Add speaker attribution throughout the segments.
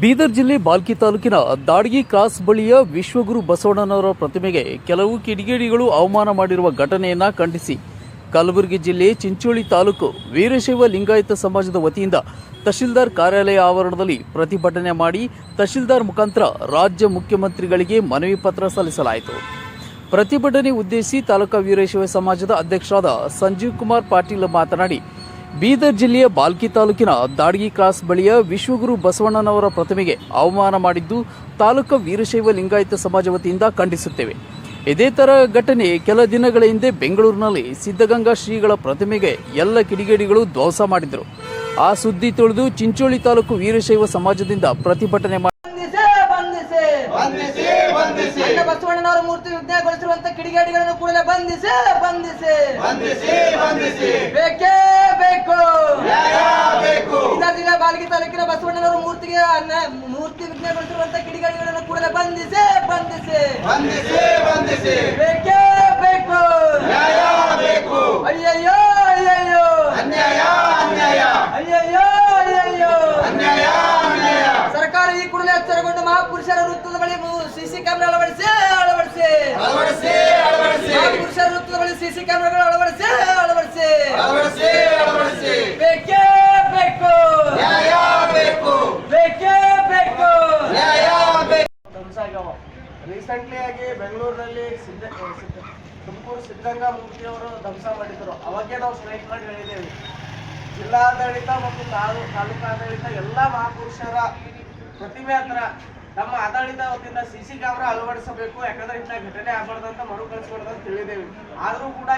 Speaker 1: ಬೀದರ್ ಜಿಲ್ಲೆ ಬಾಲ್ಕಿ ತಾಲೂಕಿನ ದಾಡ್ಗಿ ಕ್ರಾಸ್ ಬಳಿಯ ವಿಶ್ವಗುರು ಬಸವಣ್ಣನವರ ಪ್ರತಿಮೆಗೆ ಕೆಲವು ಕಿಡಿಗೇಡಿಗಳು ಅವಮಾನ ಮಾಡಿರುವ ಘಟನೆಯನ್ನು ಖಂಡಿಸಿ ಕಲಬುರಗಿ ಜಿಲ್ಲೆ ಚಿಂಚೋಳಿ ತಾಲೂಕು ವೀರಶೈವ ಲಿಂಗಾಯತ ಸಮಾಜದ ವತಿಯಿಂದ ತಹಶೀಲ್ದಾರ್ ಕಾರ್ಯಾಲಯ ಆವರಣದಲ್ಲಿ ಪ್ರತಿಭಟನೆ ಮಾಡಿ ತಹಶೀಲ್ದಾರ್ ಮುಖಾಂತರ ರಾಜ್ಯ ಮುಖ್ಯಮಂತ್ರಿಗಳಿಗೆ ಮನವಿ ಪತ್ರ ಸಲ್ಲಿಸಲಾಯಿತು. ಪ್ರತಿಭಟನೆ ಉದ್ದೇಶಿಸಿ ತಾಲೂಕಾ ವೀರಶೈವ ಸಮಾಜದ ಅಧ್ಯಕ್ಷರಾದ ಸಂಜೀವ್ ಕುಮಾರ್ ಪಾಟೀಲ್ ಮಾತನಾಡಿ, ಬೀದರ್ ಜಿಲ್ಲೆಯ ಬಾಲ್ಕಿ ತಾಲೂಕಿನ ದಾಡ್ಗಿ ಕ್ರಾಸ್ ಬಳಿಯ ವಿಶ್ವಗುರು ಬಸವಣ್ಣನವರ ಪ್ರತಿಮೆಗೆ ಅವಮಾನ ಮಾಡಿದ್ದು ತಾಲೂಕಾ ವೀರಶೈವ ಲಿಂಗಾಯತ ಸಮಾಜ ವತಿಯಿಂದ ಖಂಡಿಸುತ್ತೇವೆ. ಇದೇ ತರ ಘಟನೆ ಕೆಲ ದಿನಗಳ ಹಿಂದೆ ಬೆಂಗಳೂರಿನಲ್ಲಿ ಸಿದ್ಧಗಂಗಾ ಶ್ರೀಗಳ ಪ್ರತಿಮೆಗೆ ಎಲ್ಲ ಕಿಡಿಗೇಡಿಗಳು ಧ್ವಂಸ ಮಾಡಿದರು. ಆ ಸುದ್ದಿ ತಿಳಿದು ಚಿಂಚೋಳಿ ತಾಲೂಕು ವೀರಶೈವ ಸಮಾಜದಿಂದ ಪ್ರತಿಭಟನೆ
Speaker 2: ಬಸವಣ್ಣನವರ ಮೂರ್ತಿ ವಿಜ್ಞಾನಗೊಳಿಸಿರುವಂತಹ ಕಿಡಿಗೇಡಿಗಳನ್ನು ಕೂಡಲೇ ಬಂಧಿಸಿ ಬೇಕೇ ಬೇಕು. ಬೀದರ್ ಜಿಲ್ಲೆ ಬಾಲ್ಕಿ ತಾಲೂಕಿನ ಬಸವಣ್ಣನವರ ಮೂರ್ತಿ ವಿಜ್ಞಾನಗೊಳಿಸಿರುವಂತಹ ಕಿಡಿಗೇಡಿಗಳನ್ನು ಕೂಡಲೇ ಬಂಧಿಸಿ ಬೇಕೇ ಬೇಕು. ಅಯ್ಯಯ್ಯೋ ಅಯ್ಯಯ್ಯೋ ಅಯ್ಯಯ್ಯೋ ಅಯ್ಯಯ್ಯೋ ಸರ್ಕಾರ ಈ ಕೂಡಲೇ ಎಚ್ಚರಗೊಂಡು ಮಹಾಪುರುಷರ ವೃತ್ತದ ಬಳಿ ಸಿಸಿ ಕ್ಯಾಮೆರಾ ಅಳವಡಿಸಿ ಮಹಾಪುರುಷರ ವೃತ್ತದ ಬಳಿ ಸಿಸಿ ಕ್ಯಾಮೆರಾಗಳು ಅಳವಡಿಸಿ ಬೇಕೇ ಬೇಕು ಬೇಕೇ ಬೇಕು.
Speaker 3: ರೀಸೆಂಟ್ಲಿ ಆಗಿ ಬೆಂಗಳೂರಿನಲ್ಲಿ ತುಮಕೂರು ಸಿದ್ಧಗಂಗಾ ಮೂರ್ತಿಯವರು ಧ್ವಂಸ ಮಾಡಿದ್ರು. ಅವಾಗೇ ನಾವು ಸ್ಟ್ರೈಕ್ ಮಾಡಿ ಹೇಳಿದ್ದೇವೆ. ಜಿಲ್ಲಾಡಳಿತ ಮತ್ತು ತಾಲೂಕಾ ಆಡಳಿತ ಎಲ್ಲ ಮಹಾಪುರುಷರ ಪ್ರತಿಮೆ ಹತ್ರ ನಮ್ಮ ಆಡಳಿತ ವತಿಯಿಂದ ಸಿಸಿ ಕ್ಯಾಮ್ರಾ ಅಳವಡಿಸಬೇಕು. ಯಾಕಂದ್ರೆ ಇಂಥ ಘಟನೆ ಆಗಬಾರ್ದಂತ ಮರುಕಳಿಸಬಾರ್ದು ಅಂತ ಹೇಳಿದ್ದೇವೆ. ಆದರೂ ಕೂಡ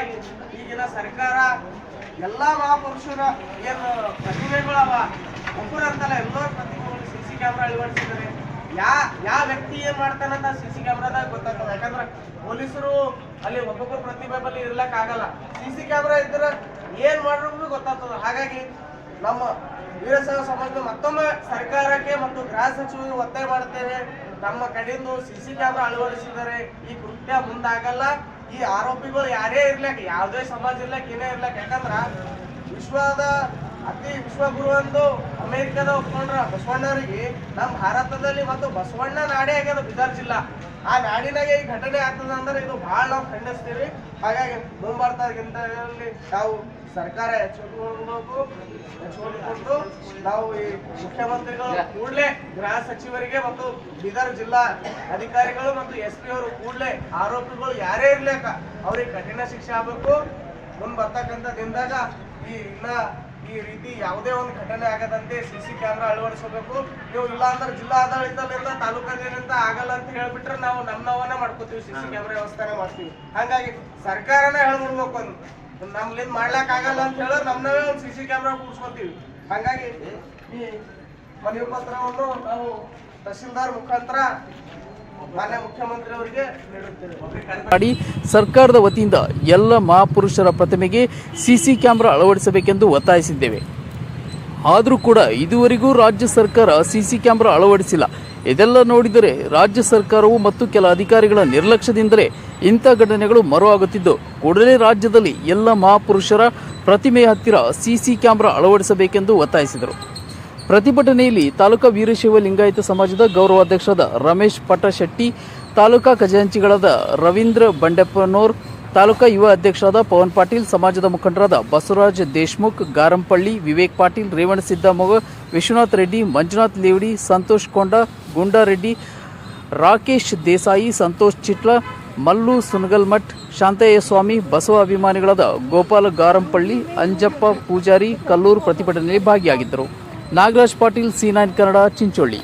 Speaker 3: ಈಗಿನ ಸರ್ಕಾರ ಎಲ್ಲ ಮಹಾಪುರುಷರ ಏನು ಪ್ರತಿಮೆಗಳವ ಒಬ್ಬರಂತಲ್ಲ ಎಲ್ಲರ ಪ್ರತಿಮೆಗಳು ಸಿಸಿ ಕ್ಯಾಮ್ರಾ ಅಳವಡಿಸಿದ್ದಾರೆ. ಯಾವ ವ್ಯಕ್ತಿ ಏನ್ ಮಾಡ್ತಾನಂತ ಸಿಸಿ ಕ್ಯಾಮ್ರಾದಾಗ ಗೊತ್ತಾಗ್ತದೆ. ಯಾಕಂದ್ರೆ ಪೊಲೀಸರು ಅಲ್ಲಿ ಒಬ್ಬೊಬ್ಬರ ಪ್ರತಿಮೆ ಬಳಿ ಇರ್ಲಕ್ ಆಗಲ್ಲ. ಸಿಸಿ ಕ್ಯಾಮ್ರಾ ಇದ್ರೆ ಏನ್ ಮಾಡಿದ್ರು ಗೊತ್ತಾಗ್ತದೆ. ಹಾಗಾಗಿ ನಮ್ಮ ವೀರಶೈವ ಸಮಾಜ ಮತ್ತೊಮ್ಮೆ ಸರ್ಕಾರಕ್ಕೆ ಮತ್ತು ಗೃಹ ಸಚಿವರಿಗೆ ಒತ್ತಾಯ ಮಾಡುತ್ತೇವೆ. ನಮ್ಮ ಕಡೆಯಿಂದ ಸಿಸಿ ಕ್ಯಾಮ್ರಾ ಅಳವಡಿಸಿದರೆ ಈ ಕೃತ್ಯ ಮುಂದಾಗಲ್ಲ. ಈ ಆರೋಪಿಗಳು ಯಾರೇ ಇರ್ಲಕ್, ಯಾವುದೇ ಸಮಾಜ ಇರ್ಲಕ್, ಏನೇ ಇರ್ಲಕ್, ಯಾಕಂದ್ರ ವಿಶ್ವದ ಅತಿ ವಿಶ್ವಗುರು ಎಂದು ಅಮೆರಿಕದ ಒಪ್ಕೊಂಡ್ರ ಬಸವಣ್ಣವರಿಗೆ ನಮ್ಮ ಭಾರತದಲ್ಲಿ ಮತ್ತು ಬಸವಣ್ಣ ನಾಡೇ ಆಗ್ಯದ ಬೀದರ್ ಜಿಲ್ಲಾ. ಆ ನಾಡಿನಾಗೆ ಈ ಘಟನೆ ಆಗ್ತದೆ ಅಂದ್ರೆ ಇದು ಬಹಳ ನಾವು ಖಂಡಿಸ್ತೀವಿ. ಹಾಗಾಗಿ ಮುಂಬರ್ತಾಗಿಂತ ನಾವು ಸರ್ಕಾರ ಎಚ್ಚರಿಕೊಂಡು ನಾವು ಈ ಮುಖ್ಯಮಂತ್ರಿಗಳು ಕೂಡಲೇ ಗೃಹ ಸಚಿವರಿಗೆ ಮತ್ತು ಬೀದರ್ ಜಿಲ್ಲಾ ಅಧಿಕಾರಿಗಳು ಮತ್ತು SP ಅವರು ಕೂಡಲೇ ಆರೋಪಿಗಳು ಯಾರೇ ಇರ್ಲಿಕ್ಕ ಅವ್ರಿಗೆ ಕಠಿಣ ಶಿಕ್ಷೆ ಆಗಬೇಕು. ಮುಂದೆ ಬರ್ತಕ್ಕಂಥ ದಿನದಾಗ ಈ ರೀತಿ ಯಾವುದೇ ಒಂದು ಘಟನೆ ಆಗದಂತೆ ಸಿಸಿ ಕ್ಯಾಮ್ರಾ ಅಳವಡಿಸಬೇಕು. ನೀವು ಇಲ್ಲ ಅಂದ್ರೆ ಜಿಲ್ಲಾ ಆಡಳಿತದಿಂದ ತಾಲೂಕಾದ್ಯಂತ ಆಗಲ್ಲ ಅಂತ ಹೇಳ್ಬಿಟ್ರೆ ನಾವು ನಮ್ಮವನ್ನ ಮಾಡ್ಕೋತೀವಿ, ಸಿಸಿ ಕ್ಯಾಮ್ರಾ ವ್ಯವಸ್ಥೆ ಮಾಡ್ತೀವಿ. ಹಾಗಾಗಿ ಸರ್ಕಾರನೇ ಹೇಳ್ಬಿಡ್ಬೇಕು, ನಮ್ಲಿಂದ ಮಾಡ್ಲಾಕ್ ಆಗಲ್ಲ ಅಂತ ಹೇಳಿದ್ರೆ ನಮ್ಮವೇ ಒಂದು ಸಿಸಿ ಕ್ಯಾಮ್ರಾ ಕೂಡ್ಸ್ಕೊತೀವಿ. ಹಾಗಾಗಿ ಈ ಮನವಿ ಪತ್ರವನ್ನು ನಾವು ತಹಶೀಲ್ದಾರ್ ಮುಖಾಂತರ ಮಾನ್ಯ ಮುಖ್ಯಮಂತ್ರಿ ಅವರಿಗೆ
Speaker 1: ನೀಡುತ್ತೇವೆ. ಸರ್ಕಾರದ ವತಿಯಿಂದ ಎಲ್ಲ ಮಹಾಪುರುಷರ ಪ್ರತಿಮೆಗೆ ಸಿಸಿ ಕ್ಯಾಮೆರಾ ಅಳವಡಿಸಬೇಕೆಂದು ಒತ್ತಾಯಿಸಿದ್ದೇವೆ. ಆದರೂ ಕೂಡ ಇದುವರೆಗೂ ರಾಜ್ಯ ಸರ್ಕಾರ ಸಿಸಿ ಕ್ಯಾಮೆರಾ ಅಳವಡಿಸಿಲ್ಲ. ಇದೆಲ್ಲ ನೋಡಿದರೆ ರಾಜ್ಯ ಸರ್ಕಾರವು ಮತ್ತು ಕೆಲ ಅಧಿಕಾರಿಗಳ ನಿರ್ಲಕ್ಷ್ಯದಿಂದಲೇ ಇಂಥ ಘಟನೆಗಳು ಮರುವಾಗುತ್ತಿದ್ದು, ಕೂಡಲೇ ರಾಜ್ಯದಲ್ಲಿ ಎಲ್ಲ ಮಹಾಪುರುಷರ ಪ್ರತಿಮೆಯ ಹತ್ತಿರ ಸಿಸಿ ಕ್ಯಾಮೆರಾ ಅಳವಡಿಸಬೇಕೆಂದು ಒತ್ತಾಯಿಸಿದರು. ಪ್ರತಿಭಟನೆಯಲ್ಲಿ ತಾಲೂಕಾ ವೀರಶೈವ ಲಿಂಗಾಯತ ಸಮಾಜದ ಗೌರವಾಧ್ಯಕ್ಷರಾದ ರಮೇಶ್ ಪಟ್ಟಶೆಟ್ಟಿ, ತಾಲೂಕಾ ಖಜಾಂಚಿಗಳಾದ ರವೀಂದ್ರ ಬಂಡೆಪ್ಪನೋರ್, ತಾಲೂಕಾ ಯುವ ಅಧ್ಯಕ್ಷರಾದ ಪವನ್ ಪಾಟೀಲ್, ಸಮಾಜದ ಮುಖಂಡರಾದ ಬಸವರಾಜ್ ದೇಶ್ಮುಖ್, ಗಾರಂಪಳ್ಳಿ, ವಿವೇಕ್ ಪಾಟೀಲ್, ರೇವಣ ಸಿದ್ದಮೊಗ, ವಿಶ್ವನಾಥ್ ರೆಡ್ಡಿ, ಮಂಜುನಾಥ್ ಲೇವಡಿ, ಸಂತೋಷ್ ಕೊಂಡ, ಗುಂಡಾರೆಡ್ಡಿ, ರಾಕೇಶ್ ದೇಸಾಯಿ, ಸಂತೋಷ್ ಚಿಟ್ಲ, ಮಲ್ಲು ಸುನಗಲ್ಮಠ್, ಶಾಂತಯ್ಯ ಸ್ವಾಮಿ, ಬಸವ ಅಭಿಮಾನಿಗಳಾದ ಗೋಪಾಲ ಗಾರಂಪಳ್ಳಿ, ಅಂಜಪ್ಪ ಪೂಜಾರಿ, ಕಲ್ಲೂರು ಪ್ರತಿಭಟನೆಯಲ್ಲಿ ಭಾಗಿಯಾಗಿದ್ದರು. ನಾಗರಾಜ್ ಪಾಟೀಲ್, C9 ಕನ್ನಡ, ಚಿಂಚೋಳಿ.